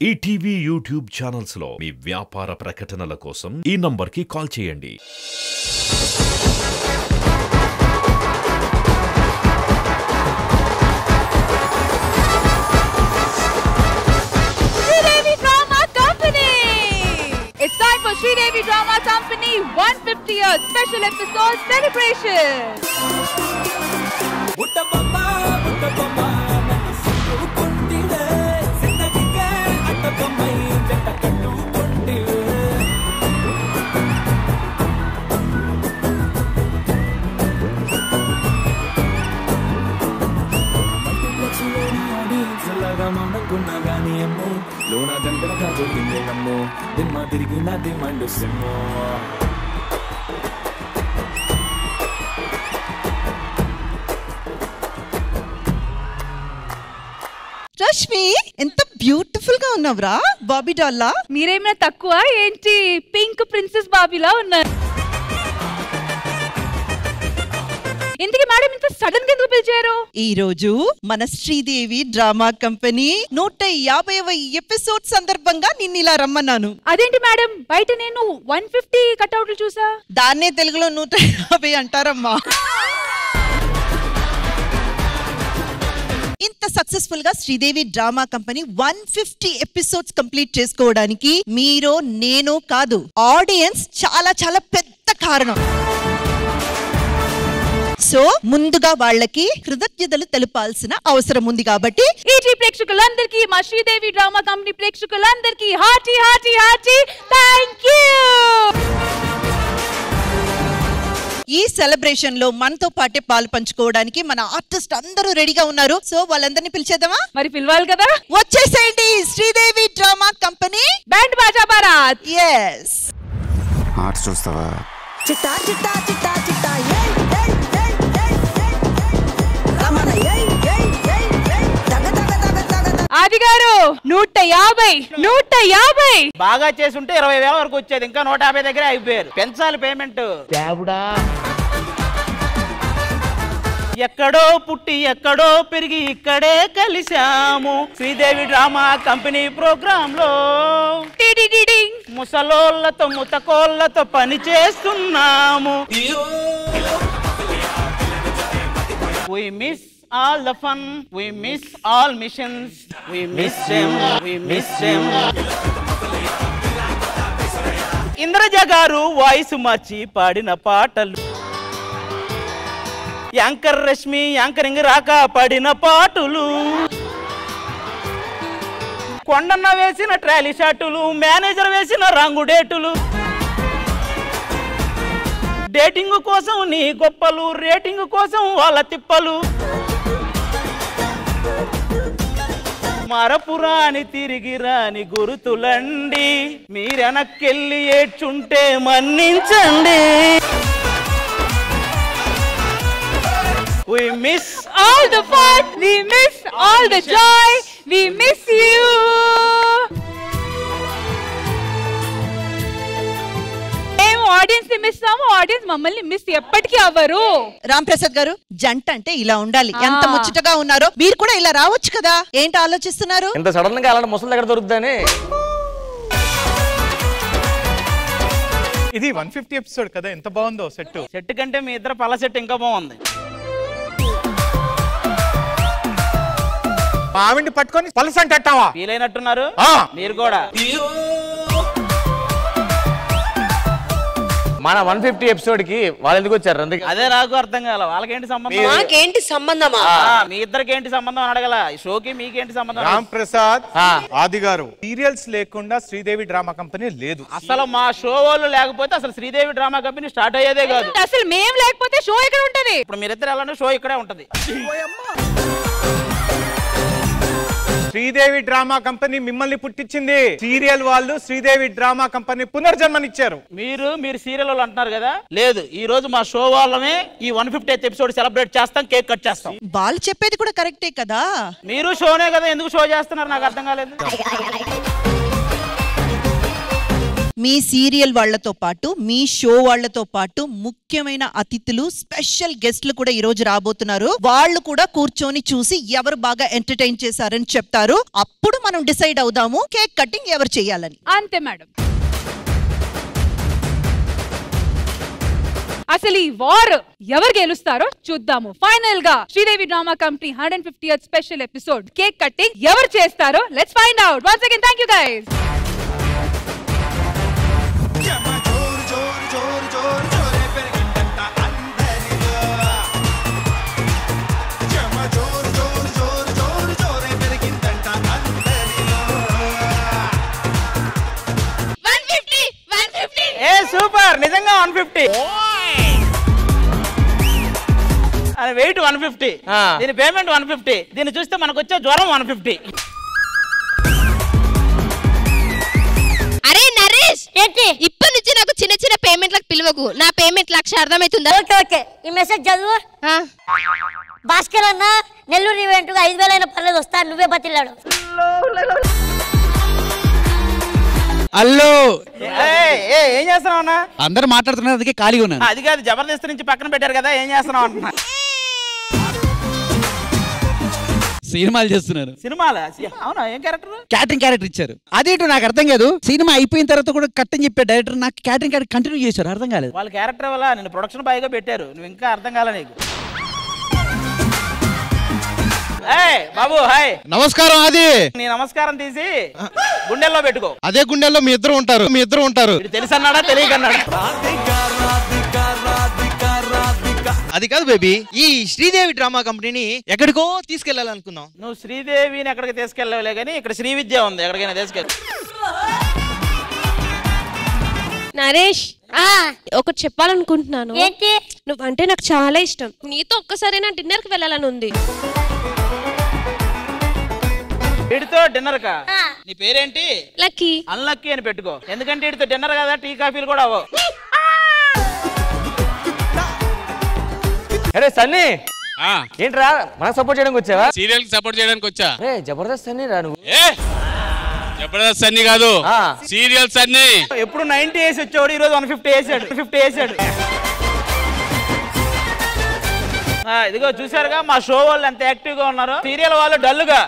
ETV YouTube channels లో మీ వ్యాపార ప్రకటనల కోసం ఈ నంబర్కి కాల్ చేయండి. Sridevi Drama Company! It's time for Sridevi Drama Company 150 year special episode celebration. Luna gandra ka jo hinde nammo dimma dirigi na dimandu simmo Rashmi ఎంత beautiful గా ఉన్నావురా బాబీ డాల్లా. మీరేమైనా తక్కువ ఏంటి? పింక్ ప్రిన్సెస్ బాబీలా ఉన్నారు. ఇంతకీ మేడం ఇంత సడన్ గా ఎందుకు పిలిచారు? ఈ రోజు మన శ్రీదేవి డ్రామా కంపెనీ 150వ ఎపిసోడ్ సందర్భంగా నిన్ను ఇలా రమ్మన్నాను. అదేంటి మేడం, బయట నేను 150 కట్అవుట్లు చూసా. దాన్నే తెలుగులో 150 అంటారమ్మా. ఇంత సక్సెస్ఫుల్ గా Sridevi drama company 150 episodes complete చేసుకోవడానికి మీరు నేను కాదు, ఆడియన్స్ చాలా చాలా పెద్ద కారణం. సో ముందుగా వాళ్ళకి కృతజ్ఞతలు తెలపాల్సిన అవసరం ఉంది కాబట్టి ఈటీ ప్రేక్షకులందరికీ, మా శ్రీదేవి డ్రామా కంపెనీ ప్రేక్షకులందరికీ హార్టీ హార్టీ హార్టీ థాంక్యూ. ఈ సెలబ్రేషన్ లో మనతో పాటే పాలు పంచుకోవడానికి మన ఆర్టిస్ట్ అందరూ రెడీగా ఉన్నారు. సో వాళ్ళందరినీ పిలిచేద్దామా? మరి పిలవాలి కదా. వచ్చేసేయండి శ్రీదేవి డ్రామా కంపెనీ బ్యాండ్ బాజా బారాత్. yes ఆర్ట్ చూస్తావా? చిట్టా చిట్టా చిట్టా చిట్టా ఏయ్ ఏయ్ ఏయ్ ఏయ్ రమణ ఏయ్ ఏయ్ ఏయ్ ఏయ్ తగ తగ తగ తగ. ఆది గారు 150 బాగా చేసుంటే 20,000 వరకు వచ్చేది. ఇంకా 150 దగ్గర అయిపోయారు. పెంచాలి పేమెంట్. ఎక్కడో పుట్టి ఎక్కడో పెరిగి ఇక్కడే కలిశాము శ్రీదేవి డ్రామా కంపెనీ ప్రోగ్రామ్ లో. ముసలోళ్ళతో ముతకోళ్ళతో పని చేస్తున్నాము. We miss all the fun, we miss all missions, we miss them, we miss them. Indraja గారు వాయిస్ మార్చి పాడిన పాటలు, యాంకర్ రష్మి యాంకరింగ్ రాక పాడిన పాటలు, కొండన్న వేసిన ట్రాలీ షాటులు, మేనేజర్ వేసిన రంగు డేటులు, డేటింగ్ కోసం నీ గొప్పలు, రేటింగ్ కోసం వాళ్ళ తిప్పలు, మరపురాని తిరిగి రాని గురుతులండి, మీరెనక్కెళ్ళి ఏడ్చుంటే మన్నించండి. We miss all the fun, we miss all the joy, we miss you. మేము ఆడియన్స్ ని మిస్ అవ్వము, ఆడియన్స్ మమ్మల్ని మిస్ ఎప్పటికీ అవ్వరు. రామ్ ప్రసాద్ గారు, జంట అంటే ఇలా ఉండాలి. ఎంత ముచ్చటగా ఉన్నారో. మీరు కూడా ఇలా రావచ్చు కదా, ఏంటి ఆలోచిస్తున్నారు? ఇంత సడన్ గా అలాంటి ముసలి దగ్గర దొరుకుతానే. ఇది 150 ఎపిసోడ్ కదా, ఎంత బాగుందో సెట్. సెట్ కంటే మీ ఇద్దరు పల్ల సెట్ ఇంకా బాగుంది. ఆవిడ్ని పట్టుకొని పలస అంటావా? ఫీల్ అయినట్టున్నారు మీరు కూడా. మన 150 ఎపిసోడ్ కి వాళ్ళు ఎందుకు వచ్చారు? అదే నాకు అర్థం కాల. వాళ్ళకేంటి సంబంధం? మాకేంటి సంబంధమా? మీ ఇద్దరికి ఏంటి సంబంధం అని అడగల. షోకి మీకేంటి సంబంధం? రామ్ ప్రసాద్, ఆది గారు, సీరియల్స్ లేకుండా శ్రీదేవి డ్రామా కంపెనీ లేదు. అసలు మా షో వాళ్ళు లేకపోతే అసలు శ్రీదేవి డ్రామా కంపెనీ స్టార్ట్ అయ్యేదే కాదు. అసలు మేము లేకపోతే షో ఎక్కడ ఉంటది? ఇప్పుడు మీరిద్దరు ఎలా షో ఇక్కడే ఉంటది. శ్రీదేవి డ్రామా కంపెనీ మిమ్మల్ని పుట్టించింది. సీరియల్ వాళ్ళు శ్రీదేవి డ్రామా కంపెనీ పునర్జన్మనిచ్చారు. మీరు సీరియల్ వాళ్ళు అంటున్నారు కదా, లేదు ఈ రోజు మా షో వాళ్ళమే ఈ 150th ఎపిసోడ్ సెలబ్రేట్ చేస్తాం, కేక్ కట్ చేస్తాం. వాళ్ళు చెప్పేది కూడా కరెక్టే కదా. మీరు షోనే కదా, ఎందుకు షో చేస్తున్నారు నాకు అర్థం కాలేదు. మీ సీరియల్ వాళ్లతో పాటు మీ షో వాళ్లతో పాటు ముఖ్యమైన అతిథులు స్పెషల్ గెస్ట్లు కూడా ఈ రోజు రాబోతున్నారు. వాళ్ళు కూడా కూర్చొని చూసి ఎవరు బాగా ఎంటర్టైన్ చేశారని చెప్తారు. అప్పుడు మనం డిసైడ్ అవుదాము కేక్ కటింగ్ ఎవరు చేయాలని. అంతే మేడం. అసలు ఈ వార్ ఎవరు గెలుస్తారో చూద్దాము. ఫైనల్ గా Sridevi drama company 150th special episode cake cutting ఎవరు చేస్తారో let's find out. Once again thank you guys. Super, నిజంగా 150. వెయిట్ 150, దీని పేమెంట్ 150. దీన్ని చూస్తే మనకు వచ్చే జ్వరం 150. అరే నరేష్, ఏంటి ఇప్పటి నుంచి నాకు చిన్న చిన్న పేమెంట్లకు పిలువకు. నా పేమెంట్ 1,00,000 అర్థమవుతుందా? ఓకే ఓకే, ఈ మెసేజ్ చదువు. భాస్కర్ అన్న నెల్లూరు ఈవెంట్ 5,000 అయినా పర్లేదు వస్తా, నువ్వే బతిలాడు. హలో, ఏం చేస్తున్నావు అన్న? అందరు మాట్లాడుతున్నారు, అందుకే ఖాళీగా ఉన్నాను. అది కాదు, జబర్దస్త్ నుంచి పక్కన పెట్టారు కదా, ఏం చేస్తున్నావు అంటున్నా. సినిమాలు చేస్తున్నారు. సినిమాలా? అవునా? ఏం క్యారెక్టర్? క్యాటరింగ్ ఇచ్చారు. అదేంటో నాకు అర్థం కాదు. సినిమా అయిపోయిన తర్వాత కూడా కట్ అని చెప్పే డైరెక్టర్ నాకు క్యాటరింగ్ కంటిన్యూ చేశారు. అర్థం కాలేదు. వాళ్ళ క్యారెక్టర్ వల్ల నేను ప్రొడక్షన్ బాయ్గా పెట్టారు, నువ్వు ఇంకా అర్థం కాలే నీకు. బాబు హాయ్. నమస్కారం. అది నీ నమస్కారం తీసి గుండెల్లో పెట్టుకో. అదే గుండెల్లో మీ ఇద్దరు ఉంటారు. తెలుసన్నాడా తెలియకన్నాడా? అది కాదు బేబీ, ఈ శ్రీదేవి డ్రామా కంపెనీని ఎక్కడికో తీసుకెళ్లాలనుకున్నాం. నువ్వు శ్రీదేవిని ఎక్కడికి తీసుకెళ్ళవలే కానీ ఇక్కడ శ్రీ విద్య ఉంది, ఎక్కడికైనా తీసుకెళ్ళి. నరేష్, ఒకటి చెప్పాలనుకుంటున్నాను. ఏంటి? నువ్వంటే నాకు చాలా ఇష్టం. నీతో ఒక్కసారైనా డిన్నర్ కి వెళ్ళాలని ఉంది. వీడితో డిన్నర్ కా? నీ పేరేంటి? లక్కీ. అన్లక్కీ అని పెట్టుకో, ఎందుకంటే వీడితో డిన్నర్ కదా, టీ కాఫీలు కూడా అవ్వవు. అరే సన్నీ, ఏంట్రా మనకు సపోర్ట్ చేయడానికి వచ్చావా? సీరియల్ కి సపోర్ట్ చేయడానికి వచ్చా. జబర్దస్త్ సన్నీ రా నువ్వు. జబర్దస్త్ సన్నీ కాదు, సీరియల్ సన్నీ. ఎప్పుడు 90 వేసి వచ్చాడు, ఈ రోజు 150 వేసాడు. 50 వేసాడు. ఇదిగో చూసారుగా మా షో వాళ్ళు ఎంత యాక్టివ్ గా ఉన్నారు, సీరియల్ వాళ్ళు డల్లుగా.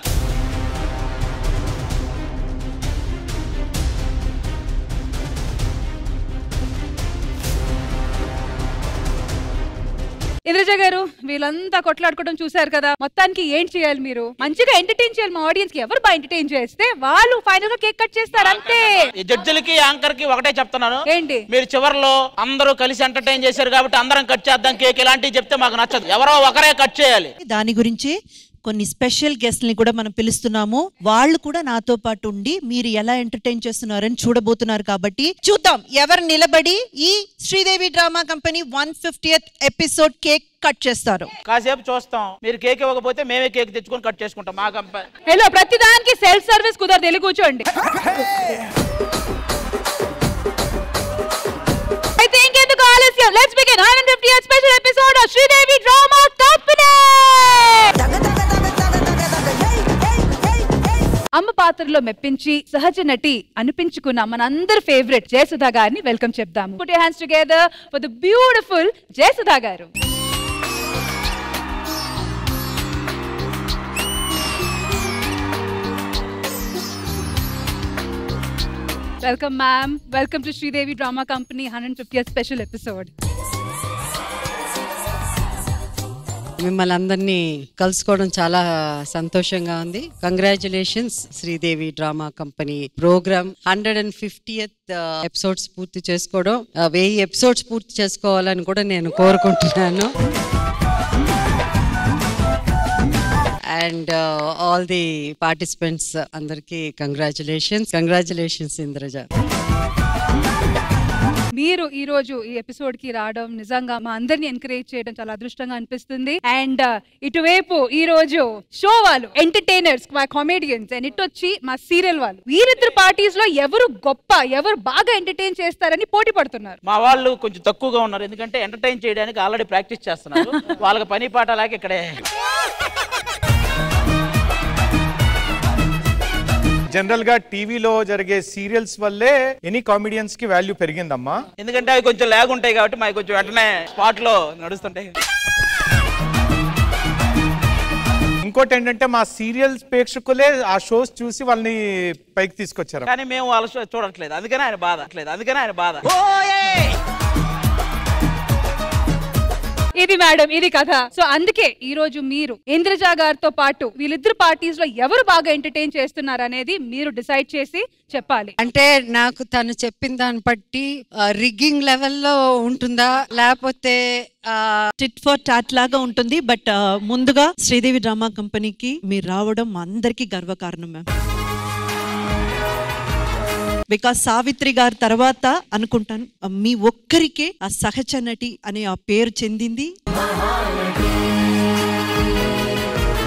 ఇంద్రజ గారు, వీళ్ళంతా కొట్లాడుకోవడం చూసారు కదా, మొత్తానికి ఏం చేయాలి? మీరు మంచిగా ఎంటర్టైన్ చేయాలి. మా ఆడియన్స్ కి ఎవరు బాగా ఎంటర్టైన్ చేస్తే వాళ్ళు ఫైనల్ గా కేక్ కట్ చేస్తారు, అంతే. ఈ జడ్జిలకి యాంకర్ కి ఒకటే చెప్తున్నాను, ఏంటి? మీరు చివర్లో అందరూ కలిసి ఎంటర్టైన్ చేశారు కాబట్టి అందరం కట్ చేద్దాం కేక్, ఇలాంటివి చెప్తే మాకు నచ్చదు. ఎవరో ఒకరే కట్ చేయాలి. దాని గురించి కొన్ని స్పెషల్ గెస్ట్ని కూడా మనం పిలుస్తున్నాము. వాళ్ళు కూడా నాతో పాటు ఉండి మీరు ఎలా ఎంటర్టైన్ చేస్తున్నారని చూడబోతున్నారు. కాబట్టి చూద్దాం ఎవరు నిలబడి ఈ Sridevi drama company 150th episode cake cut చేస్తారు. కాసేపు చూస్తాం, మీరు కేక్ ఇవ్వకపోతే మేమే కేక్ తెచ్చుకొని కట్ చేసుకుంటాం మా కంపెనీ. హలో, ప్రతి దానికి సెల్ఫ్ సర్వీస్ కుదరదు, వెళ్ళి కూర్చోండి. అయితే ఇంకెందుకు ఆలస్యం, let's begin 150th special episode of Sridevi drama company. అమ్మ పాత్రలో మెప్పించి సహజ నటి అనిపించుకున్న మనందరి ఫేవరెట్ జయసుధా గారిని వెల్కమ్ చెప్దాము. Put your hands together for the beautiful Jayasudha garu. Welcome ma'am, welcome to Sridevi drama company 150th special episode. మిమ్మల్ని అందరినీ కలుసుకోవడం చాలా సంతోషంగా ఉంది. Congratulations Sridevi drama company programme 150th episodes పూర్తి చేసుకోవడం, 1000 ఎపిసోడ్స్ పూర్తి చేసుకోవాలని కూడా నేను కోరుకుంటున్నాను. అండ్ ఆల్ ది పార్టిసిపెంట్స్ అందరికీ కంగ్రాచులేషన్స్ ఇంద్రజ. మీరు ఈ రోజు ఈ ఎపిసోడ్ కి రావడం నిజంగా మా అందరిని ఎంకరేజ్ చేయడం చాలా అదృష్టంగా అనిపిస్తుంది. అండ్ ఇటువైపు ఈ రోజు షో వాళ్ళు ఎంటర్టైనర్స్, మా కామెడియన్స్, అండ్ ఇటు వచ్చి మా సీరియల్ వాళ్ళు, వీరిద్దరు పార్టీస్ లో ఎవరు గొప్ప, ఎవరు బాగా ఎంటర్టైన్ చేస్తారని పోటీ పడుతున్నారు. మా వాళ్ళు కొంచెం తక్కువగా ఉన్నారు, ఎందుకంటే ఎంటర్టైన్ చేయడానికి ఆల్రెడీ ప్రాక్టీస్ చేస్తున్నారు. వాళ్ళకి పని పాట లాగా ఇక్కడే జనరల్ గా టీవీలో జరిగే సీరియల్స్ వల్లే ఎనీ కామెడియన్స్ కి వాల్యూ పెరిగిందమ్మా. ఎందుకంటే అవి కొంచెం లాగ్ ఉంటాయి కాబట్టి మాకు కొంచెం వెంటనే స్పాట్ లో నడుస్తుంటాయి. ఇంకోటి ఏంటంటే మా సీరియల్స్ ప్రేక్షకులే ఆ షోస్ చూసి వాళ్ళని పైకి తీసుకొచ్చారు. కానీ మేము వాళ్ళ షో చూడట్లేదు, అందుకనే ఆయన బాధ. ఇది మేడం, ఇది కథ. సో అందుకే ఈ రోజు మీరు ఇంద్రజ గారితో పాటు వీళ్ళిద్దరు పార్టీస్ లో ఎవరు బాగా ఎంటర్టైన్ చేస్తున్నారు అనేది మీరు డిసైడ్ చేసి చెప్పాలి. అంటే నాకు తను చెప్పిన దాన్ని బట్టి రిగ్గింగ్ లెవెల్లో ఉంటుందా లేకపోతే టిట్ ఫర్ టాట్ లాగా ఉంటుంది. బట్ ముందుగా శ్రీదేవి డ్రామా కంపెనీకి మీరు రావడం మా అందరికీ గర్వకారణం మ్యామ్. బికాస్ సావిత్రి గారి తర్వాత అనుకుంటాను మీ ఒక్కరికే ఆ సహజ నటి అనే ఆ పేరు చెందింది.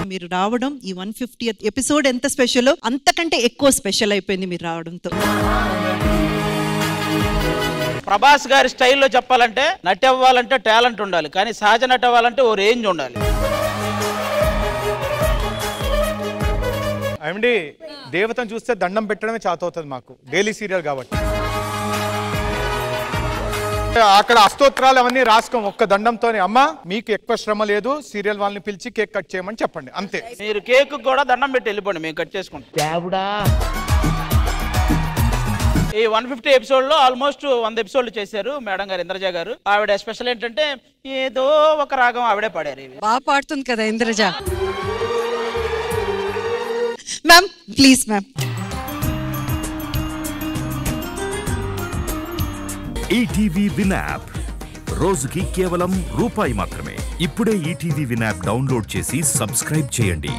మీరు రావడం ఈ 150th ఎపిసోడ్ ఎంత స్పెషల్ అంతకంటే ఎక్కువ స్పెషల్ అయిపోయింది మీరు రావడంతో. ప్రభాస్ గారి స్టైల్లో చెప్పాలంటే నటి అవ్వాలంటే టాలెంట్ ఉండాలి, కానీ సహజ నటి అవ్వాలంటే ఓ రేంజ్ ఉండాలి. ఏమండి దేవతను చూస్తే దండం పెట్టడమే చేతవుతుంది మాకు, డైలీ సీరియల్ కాబట్టి. అక్కడ అస్తోత్రాలు అవన్నీ రాసుకోం, ఒక్క దండంతోనే. అమ్మా మీకు ఎక్కువ శ్రమ లేదు, సీరియల్ వాళ్ళని పిలిచి కేక్ కట్ చేయమని చెప్పండి అంతే. మీరు కేక్ కూడా దండం పెట్టి వెళ్ళిపోండి, మేము కట్ చేసుకుంటాం. ఈ 150 ఎపిసోడ్ లో ఆల్మోస్ట్ 100 ఎపిసోడ్లు చేశారు మేడం గారు, ఇంద్రజ గారు. ఆవిడ స్పెషల్ ఏంటంటే ఏదో ఒక రాగం ఆవిడే పాడారు. బాగా పాడుతుంది కదా Indraja. Ma'am please ma'am. ETV win app రోజుకి కేవలం రూపాయి మాత్రమే. ఇప్పుడే ఈటీవీ విన్ యాప్ డౌన్లోడ్ చేసి సబ్స్క్రైబ్ చేయండి.